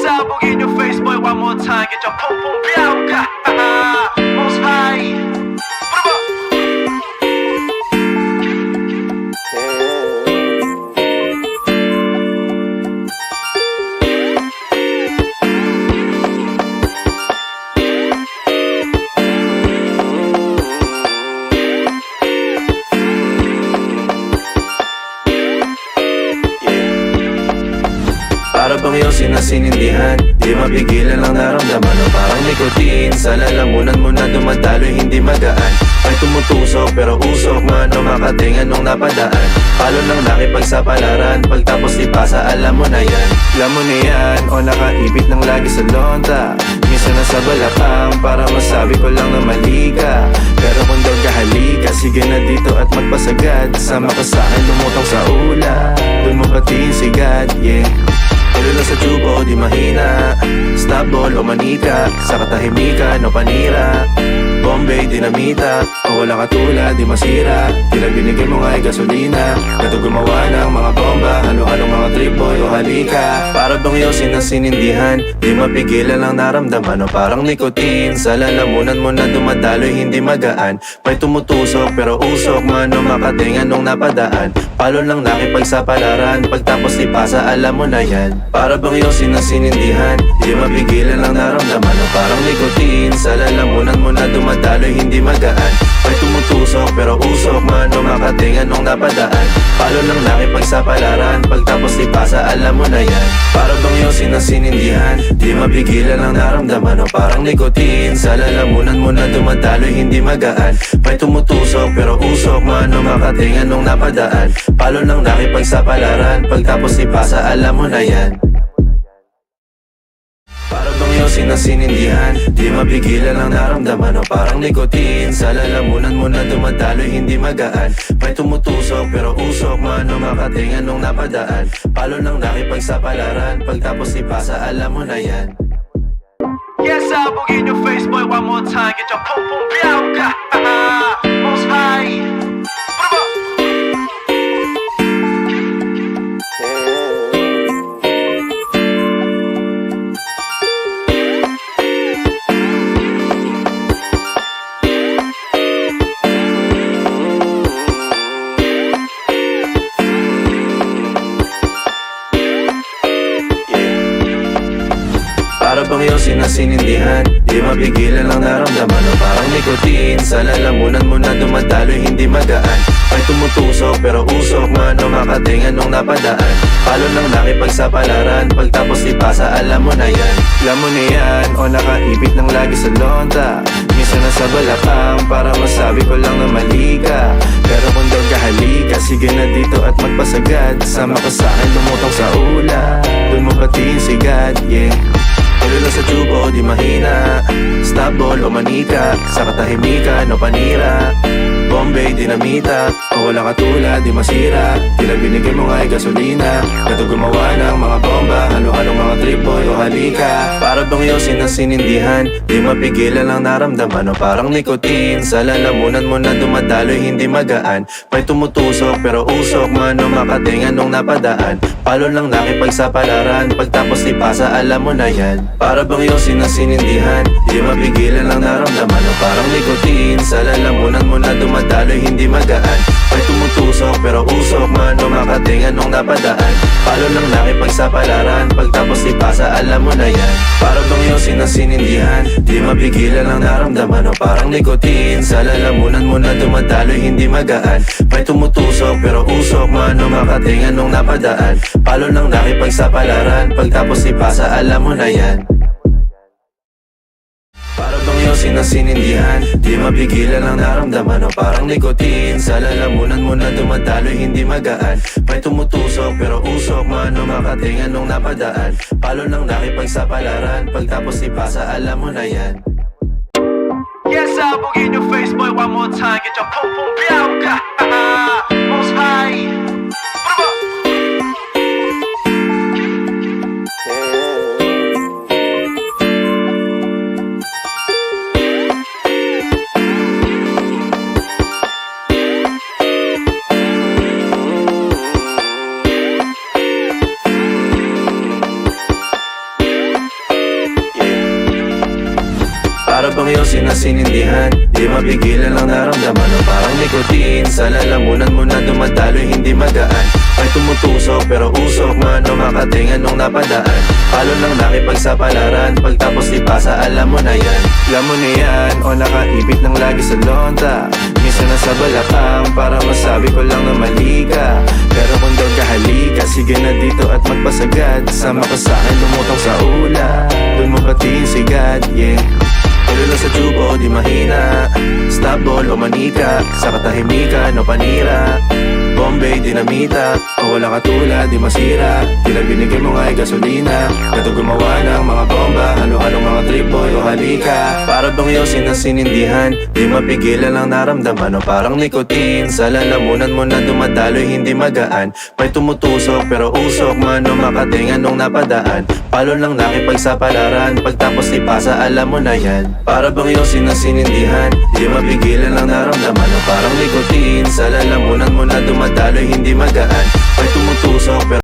sabog in your face, boy, one more time. Get your pum pum biauka. Most high. Para bang iyong sinasinindihan, di mapigilan ang naramdaman o parang nikotin. Sa lalamunan mo na dumadaloy hindi magaan. May tumutusok pero usok man o makatingan nung napadaan. Palo ng nakipagsapalaran, pagtapos ipasa alam mo na yan. Alam mo na yan o nakaipit ng lagi sa lonta. Minsan nasa balakang para masabi ko lang na mali ka. Pero kung daw kahalika, sige na dito at magpasagad. Sama ka sa'kin lumutang sa ula, dun mo patiin sigad, yeah. Tulala sa tubo, di mahina. Snapball o manika, sa katahimikan o panira. Bombay, dinamita, o wala katulad, di masira. Tila binigay mo nga ay gasolina. Kato gumawa ng mga bomba, halo-halong mga trip boy o halika. Para bang iyong sinasinindihan, di mapigilan ang naramdaman o parang nikotin. Sa lalamunan mo na dumadaloy hindi magaan. May tumutusok pero usok man o makatingan nung napadaan. Palo lang nakipagsapalaran, pagtapos ipasa alam mo na yan. Para bang iyong sinasinindihan, di mapigilan ang naramdaman o parang nikotin. Sa lalamunan mo na dumadaloy hindi magaan. May tumutusok pero usok man o makatingan nung napadaan. Palo lang nakipagsapalaran, pagtapos ipasa alam mo na yan. Para bang iyong sinasinindihan, di mapigilan ang naramdaman o parang nikotin. Sa lalamunan mo na dumadaloy hindi magaan. May tumutusok pero usok man o makatingan nung napadaan. Palo lang nakipagsapalaran, pagtapos ipasa alam mo na yan. Para bang iyong sinasinindihan, di mapigilan ang naramdaman o parang nikotin. Sa lalamunan mo na dumadaloy hindi magaan. May tumutusok pero usok man o makatingan nung napadaan. Palo lang nakipagsapalaran, pagtapos ipasa alam mo na yan. Yes, sabog in your face, boy, one more time. Get your pum pum biauka. Most high. Para bang iyong sinasinindihan, di mapigilan ang naramdaman o parang nikotin. Sa lalamunan mo na dumadaloy hindi magaan. May tumutusok pero usok man o makatingan nung napadaan. Palo lang nakipagsapalaran, pagtapos ipasa alam mo na yan. Alam mo na yan o nakaipit ng lagi sa lonta. Minsan nasa balakang para masabi ko lang na mali ka. Pero kung daw kahalika, sige na dito at magpasagad. Sama ka sa'kin lumutang sa ula, dun mo patiin sigad, yeah. Tulala sa tubo, di mahina. Snapball o manika, sa katahimikan o panira. Bombay, dinamita, o wala katulad, di masira. Tila binigay mo nga ay gasolina. Kato gumawa ng mga bomba, halo-halong mga trip boy o halika. Para bang iyong sinasinindihan, di mapigilan ang naramdaman o parang nikotin. Sa lalamunan mo na dumadaloy hindi magaan. May tumutusok pero usok man o makatingan nung napadaan. Palo lang nakipagsapalaran, pagtapos ipasa alam mo na yan. Para bang iyong sinasinindihan, di mapigilan ang naramdaman o parang nikotin. Sa lalamunan mo na dumadaloy hindi magaan. May tumutusok pero usok man o makatingan nung napadaan. Palo lang nakipagsapalaran, pagtapos ipasa alam mo na yan. Para bang iyong sinasinindihan, di mapigilan ang naramdaman o parang nikotin. Sa lalamunan mo na dumadaloy hindi magaan. May tumutusok pero usok man o makatingan nung napadaan. Palo lang nakipagsapalaran, pagtapos ipasa alam mo na yan. Para bang iyong sinasinindihan, di mapigilan ang naramdaman o parang nikotin. Sa lalamunan mo na dumadaloy hindi magaan. May tumutusok pero usok man o makatingan nung napadaan. Palo lang nakipagsapalaran, pagtapos ipasa alam mo na yan. Yes, sabog in your face, boy, one more time. Get your pum pum biauka. Most high. bang yosin na sinindihan, di mapigilan ang naramdaman. O parang nicotine, sa lalamunan mo na dumadaloy hindi magaan. May tumutusok pero usok man o makatingan nung napadaan. Palo lang nakipagsapalaran, pagtapos di pasa alam mo na yan. Alam mo na yan, o nakaipit ng lagi sa lonta. Minsan nasa balakang para masabi ko lang na mali ka. Pero kung daw kahalika, sige na dito at magpasagad. Sama ka sa'kin lumutang sa ula, dun mo patiin sigad, yeah. Tuloy lang sa tubo, di mahina. Stop ball o manika, sa katahimikan o panira. Bombay, dinamita, o walang katulad, di masira. Tila binigay mo nga'y gasolina, gato gumawa ng mga bomba. Halo-halong mga trip boy o halika. Para bang yosin na sinindihan, di mapigilan ang naramdaman. O parang nicotine, sa lalamunan mo na dumadaloy hindi magaan. May tumutusok pero usok man o makatingan nung napadaan. Palo lang nakipagsapalaran, pagtapos di pasa alam mo na yan. Para bang yosin na sinindihan, di mapigilan ang naramdaman. O parang nicotine, sa lalamunan mo na dumadaloy hindi magaan. May tumutusok pero